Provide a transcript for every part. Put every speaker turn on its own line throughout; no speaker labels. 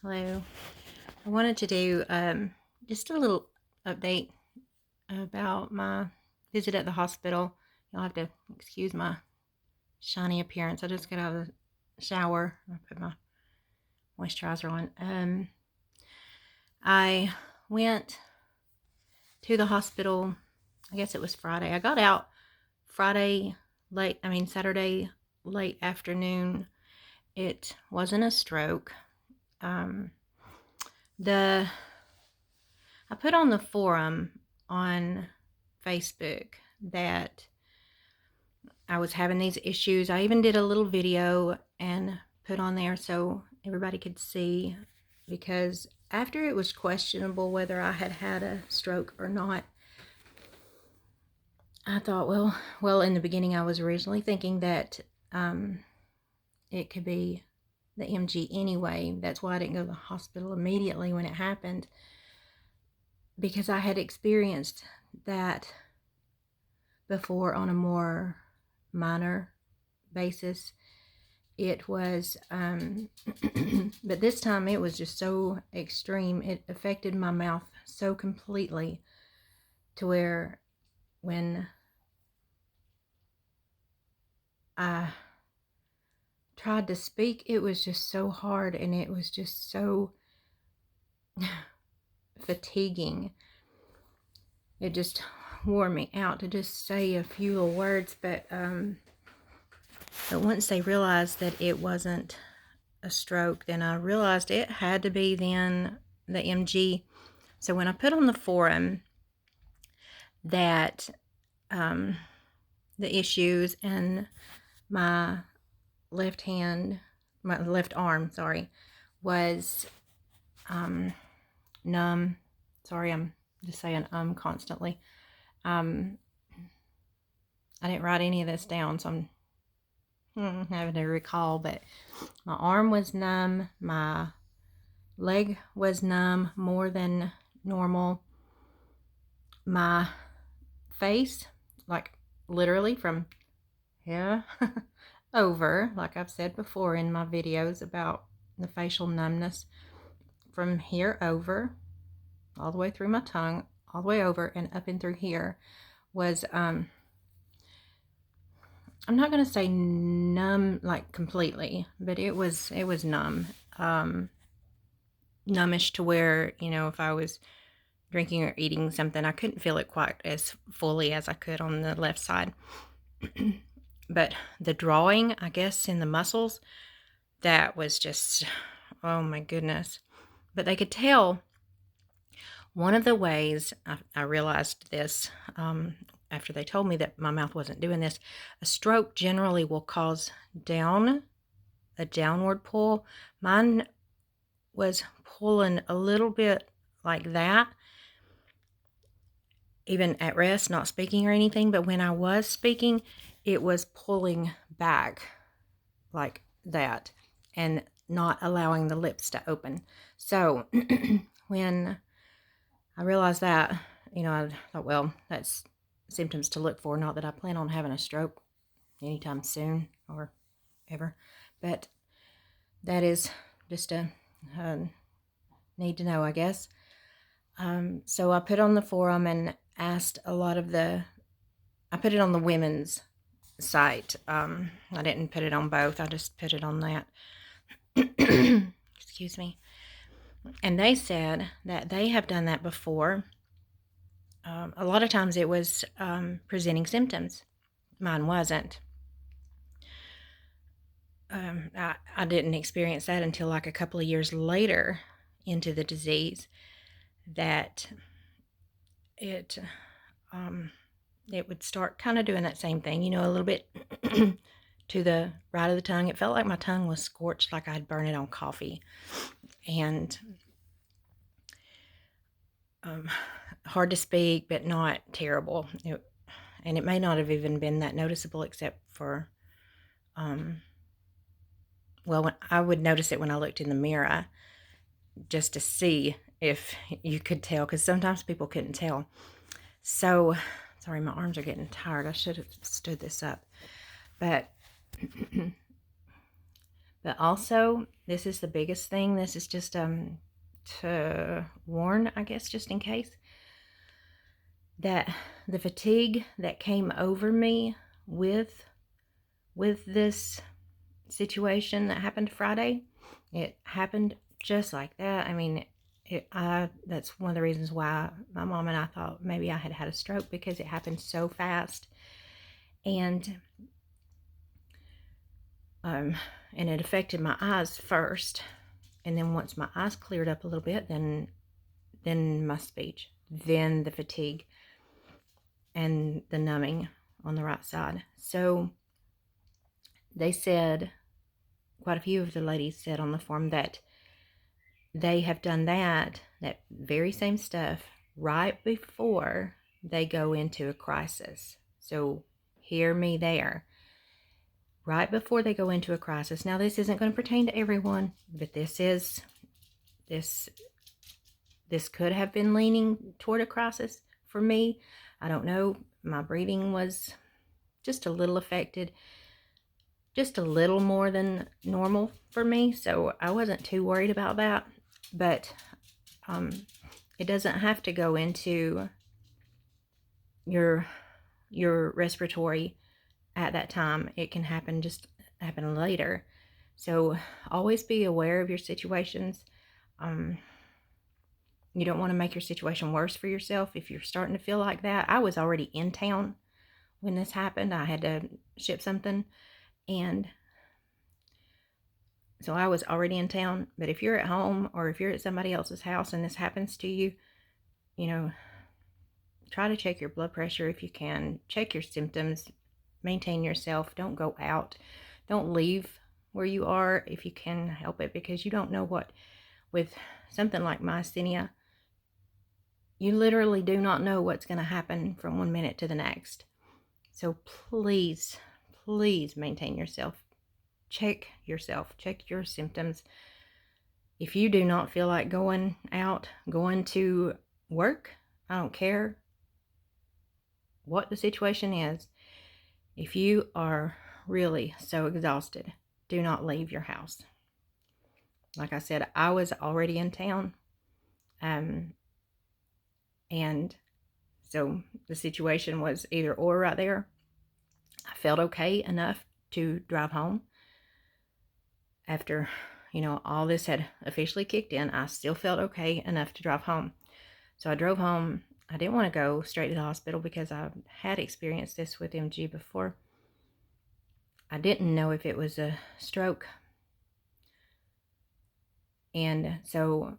Hello. I wanted to do just a little update about my visit at the hospital. You'll have to excuse my shiny appearance. I just got out of the shower. I put my moisturizer on. I went to the hospital. I guess it was Friday. I got out Saturday late afternoon. It wasn't a stroke. Um, the I put on the forum on Facebook that I was having these issues. I even did a little video and put on there so everybody could see, because after it was questionable whether I had had a stroke or not, I thought, well, in the beginning I was originally thinking that it could be the MG anyway. That's why I didn't go to the hospital immediately when it happened, because I had experienced that before on a more minor basis. It was, but this time it was just so extreme. It affected my mouth so completely to where when I tried to speak, it was just so hard, and it was just so fatiguing. It just wore me out to just say a few little words, but once they realized that it wasn't a stroke, then I realized it had to be then the MG. So when I put on the forum that the issues in my left arm, was numb. Sorry, I'm just saying constantly. I didn't write any of this down, so I'm having to recall, but my arm was numb, my leg was numb more than normal, my face, like literally from here over, like I've said before in my videos about the facial numbness, from here over, all the way through my tongue, all the way over and up and through here, was I'm not going to say numb like completely, but it was numb. Numbish to where, if I was drinking or eating something, I couldn't feel it quite as fully as I could on the left side. But the drawing, I guess, in the muscles, that was just, oh my goodness. But they could tell. One of the ways I realized this, after they told me that my mouth wasn't doing this, a stroke generally will cause a downward pull. Mine was pulling a little bit like that, even at rest, not speaking or anything. But when I was speaking, it was pulling back like that and not allowing the lips to open. So when I realized that, I thought, well, that's symptoms to look for. Not that I plan on having a stroke anytime soon or ever, but that is just a need to know, I guess. So I put on the forum and asked I put it on the women's site. I didn't put it on both. I just put it on that. Excuse me. And they said that they have done that before. A lot of times it was presenting symptoms. Mine wasn't. I didn't experience that until like a couple of years later into the disease, that it would start kind of doing that same thing, a little bit to the right of the tongue. It felt like my tongue was scorched, like I'd burn it on coffee. And hard to speak, but not terrible. And it may not have even been that noticeable, except for, when I would notice it when I looked in the mirror, just to see if you could tell, because sometimes people couldn't tell. So, sorry, my arms are getting tired. I should have stood this up. But also, this is the biggest thing. This is just to warn, I guess, just in case, that the fatigue that came over me with this situation that happened Friday, it happened just like that. I mean, that's one of the reasons why my mom and I thought maybe I had a stroke, because it happened so fast. And it affected my eyes first, and then once my eyes cleared up a little bit, then my speech, then the fatigue, and the numbing on the right side. So they said, quite a few of the ladies said on the form that they have done that very same stuff right before they go into a crisis. So hear me there. Right before they go into a crisis. Now, this isn't going to pertain to everyone, but this could have been leaning toward a crisis for me. I don't know. My breathing was just a little affected, just a little more than normal for me, so I wasn't too worried about that. But it doesn't have to go into your respiratory at that time. It can happen later. So always be aware of your situations. You don't want to make your situation worse for yourself if you're starting to feel like that. I was already in town when this happened. I had to ship something, and so I was already in town. But if you're at home or if you're at somebody else's house and this happens to you, try to check your blood pressure if you can. Check your symptoms. Maintain yourself. Don't go out. Don't leave where you are if you can help it, because you don't know what, with something like myasthenia, you literally do not know what's going to happen from one minute to the next. So please, please maintain yourself. Check yourself. Check your symptoms. If you do not feel like going out, going to work, I don't care what the situation is. If you are really so exhausted, do not leave your house. Like I said, I was already in town. And so the situation was either or right there. I felt okay enough to drive home. After, all this had officially kicked in, I still felt okay enough to drive home. So I drove home. I didn't want to go straight to the hospital because I had experienced this with MG before. I didn't know if it was a stroke. And so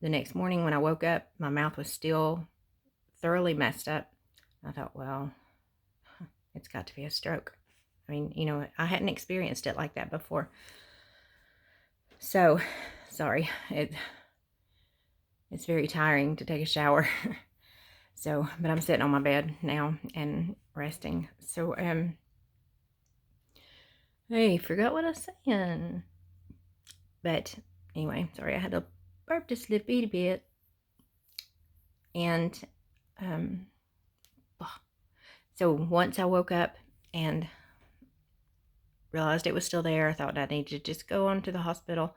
the next morning when I woke up, my mouth was still thoroughly messed up. I thought, well, it's got to be a stroke. I mean, I hadn't experienced it like that before. So, sorry, it's very tiring to take a shower. So, but I'm sitting on my bed now and resting. So, hey, forgot what I was saying. But anyway, sorry, I had to burp just a little bitty bit. And, so once I woke up and realized it was still there, I thought I needed to just go on to the hospital.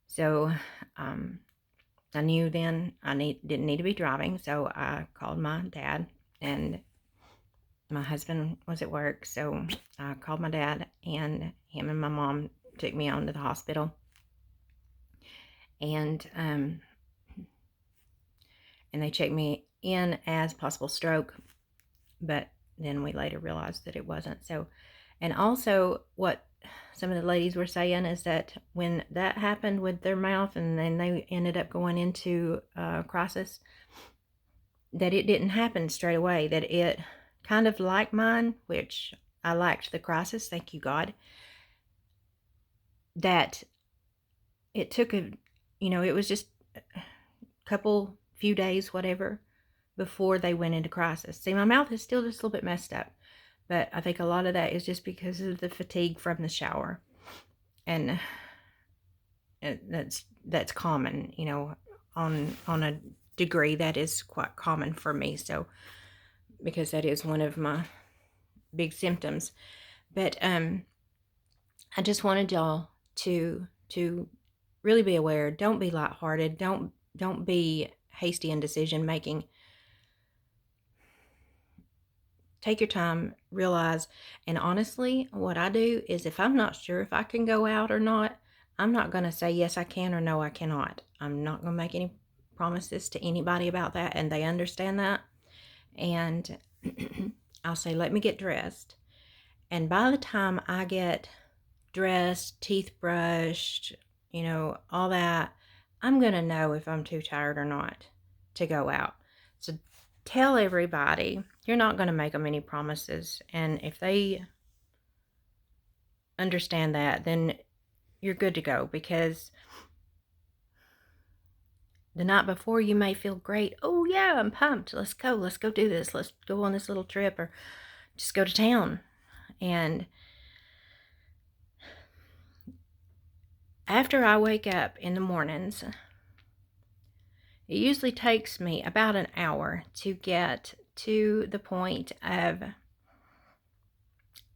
So, I knew then I didn't need to be driving, so I called my dad, and my husband was at work, so I called my dad, and him and my mom took me on to the hospital. And they checked me in as possible stroke, but then we later realized that it wasn't. So, and also what some of the ladies were saying is that when that happened with their mouth and then they ended up going into crisis, that it didn't happen straight away, that it kind of like mine, which I liked the crisis, thank you God, that it took it was just a few days, whatever, before they went into crisis. See, my mouth is still just a little bit messed up, but I think a lot of that is just because of the fatigue from the shower. And that's common, on a degree that is quite common for me. So, because that is one of my big symptoms. But I just wanted y'all to really be aware. Don't be lighthearted. Don't be hasty in decision making. Take your time, realize, and honestly, what I do is if I'm not sure if I can go out or not, I'm not going to say yes I can or no I cannot. I'm not going to make any promises to anybody about that, and they understand that. And I'll say, let me get dressed. And by the time I get dressed, teeth brushed, all that, I'm going to know if I'm too tired or not to go out. So tell everybody, you're not going to make them any promises. And if they understand that, then you're good to go, because the night before you may feel great. Oh yeah, I'm pumped. Let's go do this. Let's go on this little trip, or just go to town. And after I wake up in the mornings, it usually takes me about an hour to get to the point of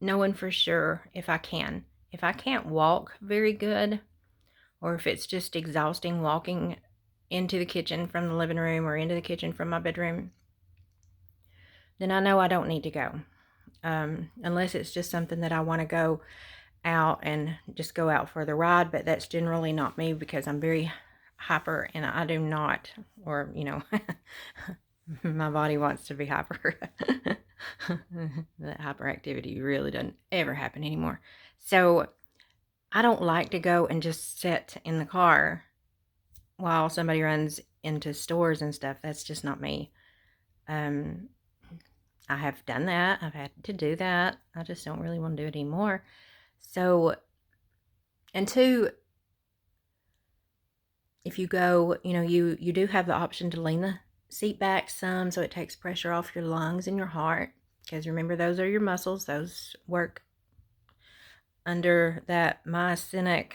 knowing for sure if I can. If I can't walk very good, or if it's just exhausting walking into the kitchen from the living room or into the kitchen from my bedroom, then I know I don't need to go. Unless it's just something that I want to go out and just go out for the ride, but that's generally not me, because I'm very hyper and I do not, or my body wants to be hyper. That hyperactivity really doesn't ever happen anymore. So I don't like to go and just sit in the car while somebody runs into stores and stuff. That's just not me. I have done that. I've had to do that. I just don't really want to do it anymore. So, and two, if you go, you do have the option to lean the seat back some, so it takes pressure off your lungs and your heart, because remember, those are your muscles. Those work under that myasthenic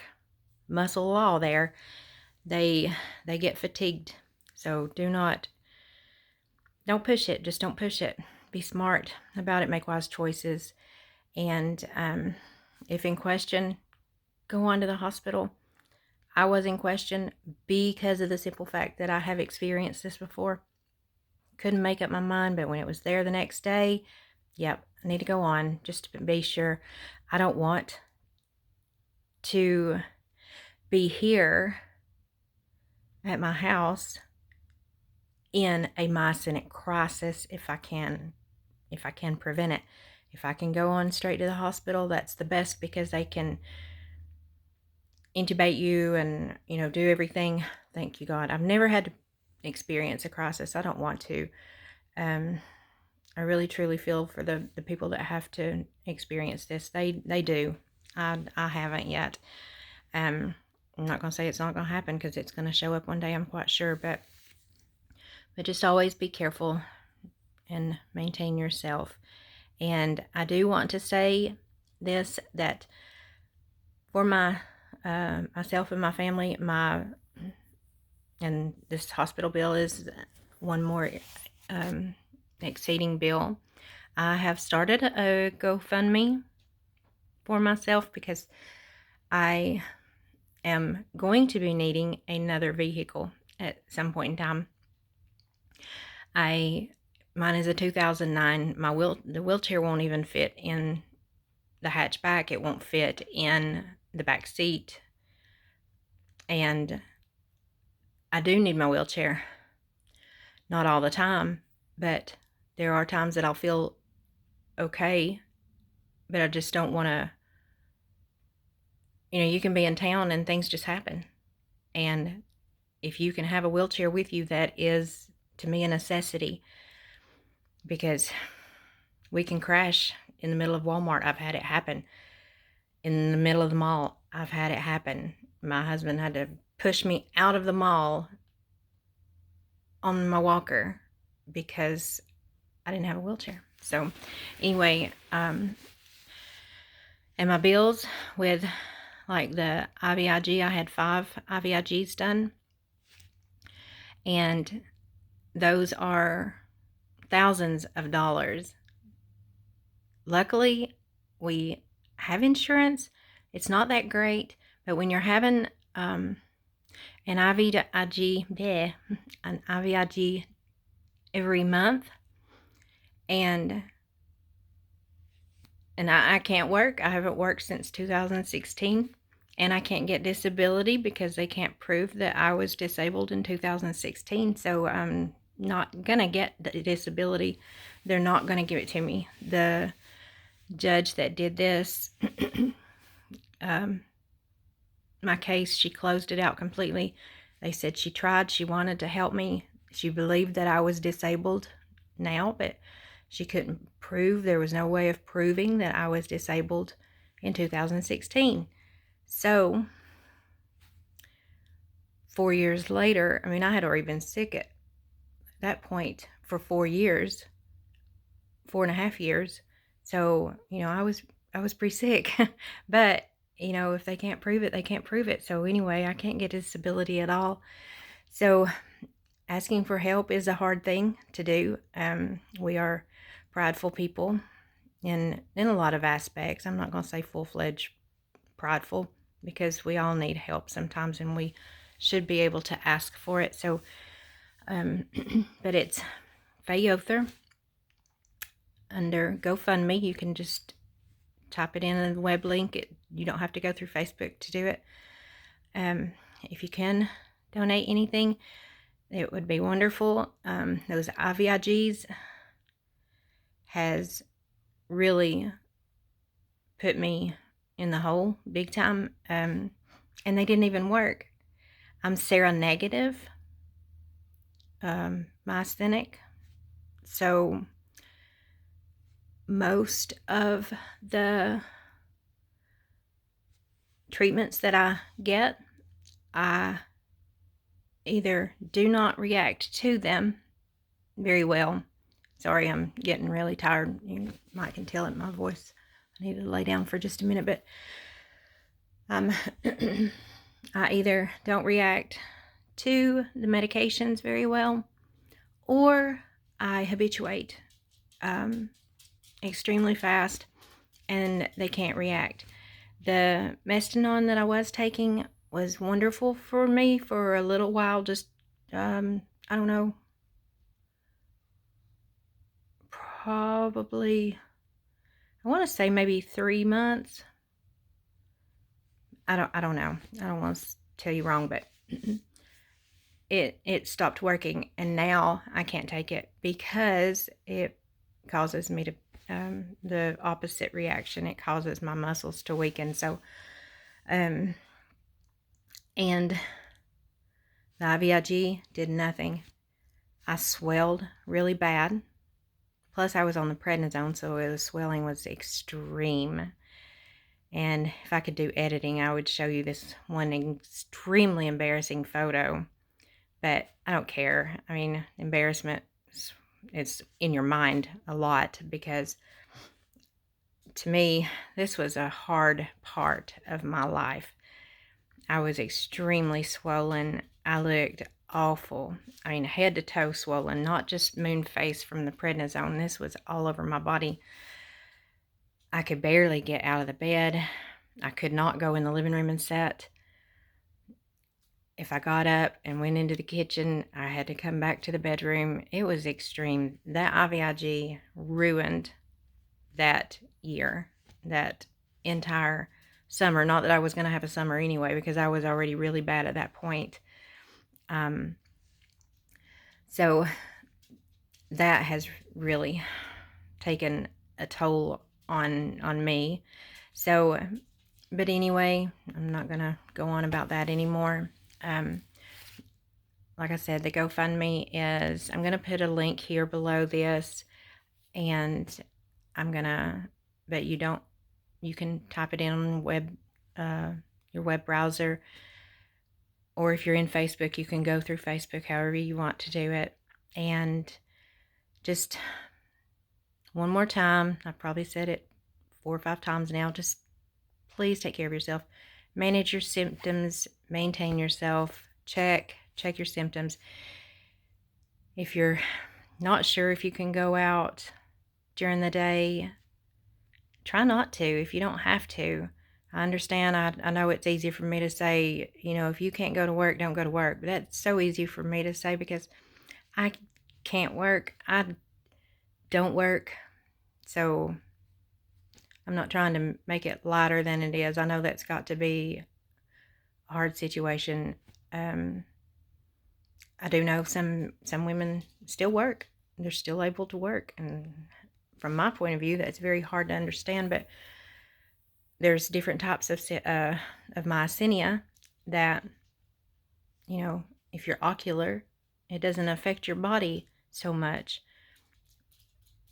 muscle law there. They get fatigued. So don't push it. Just don't push it. Be smart about it. Make wise choices. And if in question, go on to the hospital. I was in question because of the simple fact that I have experienced this before. Couldn't make up my mind, but when it was there the next day, yep, I need to go on just to be sure. I don't want to be here at my house in a myasthenic crisis if I can prevent it. If I can go on straight to the hospital, that's the best, because they can intubate you and do everything. Thank you, God. I've never had to experience a crisis. I don't want to. I really truly feel for the people that have to experience this. They do. I haven't yet. I'm not going to say it's not going to happen, because it's going to show up one day, I'm quite sure, but just always be careful and maintain yourself. And I do want to say this, that for myself and my family, and this hospital bill is one more exceeding bill. I have started a Gofund Me for myself, because I am going to be needing another vehicle at some point in time. Mine is a 2009. The wheelchair won't even fit in the hatchback. It won't fit in the back seat. And I do need my wheelchair. Not all the time, but there are times that I'll feel okay, but I just don't want to, you can be in town and things just happen. And if you can have a wheelchair with you, that is, to me, a necessity, because we can crash in the middle of Walmart. I've had it happen. In the middle of the mall, I've had it happen. My husband had to push me out of the mall on my walker because I didn't have a wheelchair. So anyway, and my bills with like the IVIG, I had 5 IVIGs done, and those are thousands of dollars. Luckily, we have insurance. It's not that great, But when you're having an IVIG every month, and I can't work. I haven't worked since 2016, and I can't get disability because they can't prove that I was disabled in 2016. So I'm not gonna get the disability. They're not gonna give it to me. The judge that did this, my case, she closed it out completely. They said she tried, she wanted to help me. She believed that I was disabled now, but she couldn't prove, there was no way of proving that I was disabled in 2016. So 4 years later, I mean, I had already been sick at that point for 4 years, 4.5 years. So, I was pretty sick. But, if they can't prove it, they can't prove it. So anyway, I can't get disability at all. So asking for help is a hard thing to do. We are prideful people in a lot of aspects. I'm not going to say full-fledged prideful, because we all need help sometimes, and we should be able to ask for it. So, but it's Fayother under Gofund Me. You can just type it in the web link. You don't have to go through Facebook to do it. If you can donate anything, it would be wonderful. Those IVIGs has really put me in the hole big time, and they didn't even work. I'm seronegative, myasthenic, so most of the treatments that I get, I either do not react to them very well. Sorry, I'm getting really tired. You might can tell it in my voice. I need to lay down for just a minute, but I either don't react to the medications very well, or I habituate extremely fast, and they can't react. The Mestinon that I was taking was wonderful for me for a little while, just, I don't know, probably, I want to say maybe 3 months. I don't know. I don't want to tell you wrong, but it stopped working, and now I can't take it because it causes me to the opposite reaction. It causes my muscles to weaken. So and the IVIG did nothing. I swelled really bad. Plus I was on the prednisone, so the swelling was extreme. And if I could do editing, I would show you this one extremely embarrassing photo, but I don't care. I mean, embarrassment, it's in your mind a lot, because to me, this was a hard part of my life. I was extremely swollen. I looked awful. I mean, head to toe swollen, not just moon face from the prednisone. This was all over my body. I could barely get out of the bed. I could not go in the living room and sit. If I got up and went into the kitchen, I had to come back to the bedroom. It was extreme. That IVIG ruined that year, that entire summer. Not that I was going to have a summer anyway, because I was already really bad at that point. So that has really taken a toll on me. So, but anyway, I'm not going to go on about that anymore. Like I said, the GoFundMe is, I'm going to put a link here below this, and I'm going to, but you can type it in on your web browser, or if you're in Facebook, you can go through Facebook, however you want to do it. And just one more time, I've probably said it 4 or 5 times now, just please take care of yourself. Manage your symptoms, maintain yourself, check your symptoms. If you're not sure if you can go out during the day, try not to if you don't have to. I understand. I know it's easy for me to say, if you can't go to work, don't go to work. But that's so easy for me to say because I can't work. I don't work. So I'm not trying to make it lighter than it is. I know that's got to be a hard situation. I do know some women still work. They're still able to work. And from my point of view, that's very hard to understand. But there's different types of myasthenia that, if you're ocular, it doesn't affect your body so much.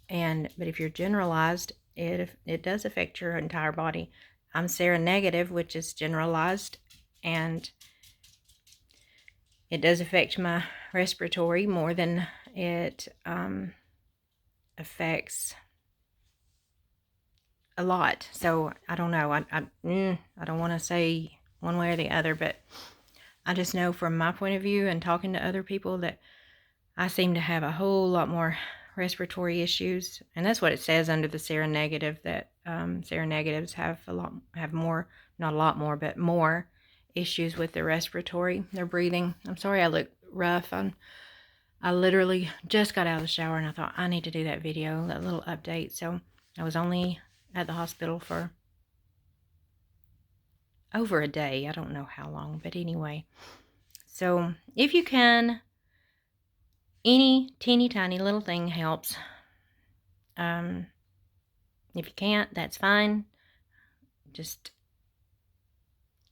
But if you're generalized, it does affect your entire body. I'm seronegative, which is generalized, and it does affect my respiratory more than it affects a lot. So I don't know. I don't want to say one way or the other, but I just know from my point of view and talking to other people that I seem to have a whole lot more respiratory issues, and that's what it says under the seronegative, that seronegatives have more, not a lot more, but more issues with their respiratory, their breathing. I'm sorry I look rough. I literally just got out of the shower and I thought I need to do that video, that little update. So I was only at the hospital for over a day. I don't know how long, but anyway. So if you can, any teeny tiny little thing helps. If you can't, that's fine. Just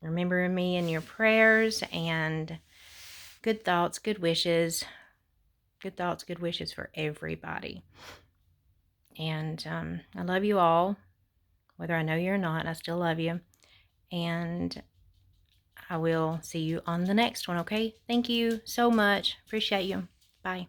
remember me in your prayers, and good thoughts, good wishes. Good thoughts, good wishes for everybody. And I love you all. Whether I know you or not, I still love you. And I will see you on the next one, okay? Thank you so much. Appreciate you. Bye.